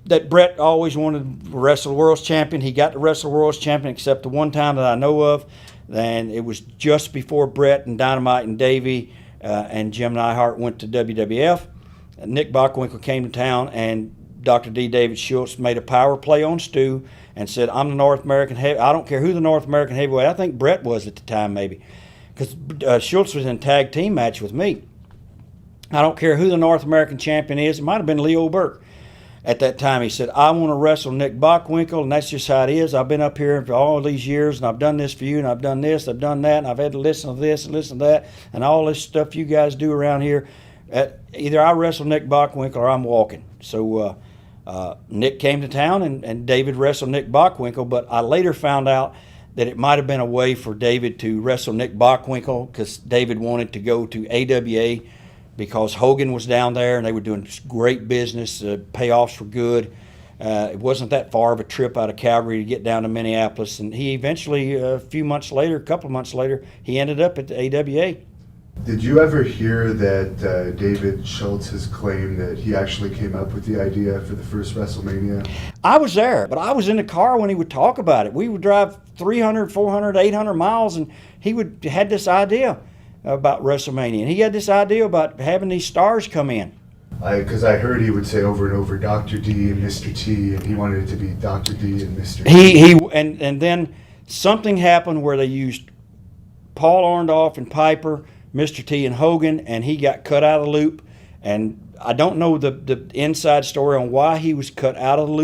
that Brett always wanted to wrestle the world's champion. He got to wrestle the world's champion except the one time that I know of. And it was just before Brett and Dynamite and Davey and Jim Neihart went to WWF. Nick Bockwinkel came to town, and Dr. D. David Schultz made a power play on Stu and said, I'm the North American heavy. I don't care who the North American heavyweight. I think Brett was at the time maybe, because Schultz was in a tag team match with me. I don't care who the North American champion is. It might have been Leo Burke. At that time, he said, I want to wrestle Nick Bockwinkel, and that's just how it is. I've been up here for all these years, and I've done this for you, and I've done this, I've done that, and I've had to listen to this and listen to that, and all this stuff you guys do around here. Either I wrestle Nick Bockwinkel or I'm walking. So Nick came to town, and David wrestled Nick Bockwinkel, but I later found out that it might have been a way for David to wrestle Nick Bockwinkel because David wanted to go to AWA, because Hogan was down there and they were doing great business, payoffs were good. It wasn't that far of a trip out of Calgary to get down to Minneapolis, and he eventually, a couple of months later, he ended up at the AWA. Did you ever hear that David Schultz has claimed that he actually came up with the idea for the first WrestleMania? I was there, but I was in the car when he would talk about it. We would drive 300, 400, 800 miles, and he had this idea about WrestleMania, and he had this idea about having these stars come in. Because I heard he would say over and over Dr. D and Mr. T, and he wanted it to be Dr. D and Mr. T. And then something happened where they used Paul Orndorff and Piper, Mr. T and Hogan, and he got cut out of the loop. And I don't know the inside story on why he was cut out of the loop.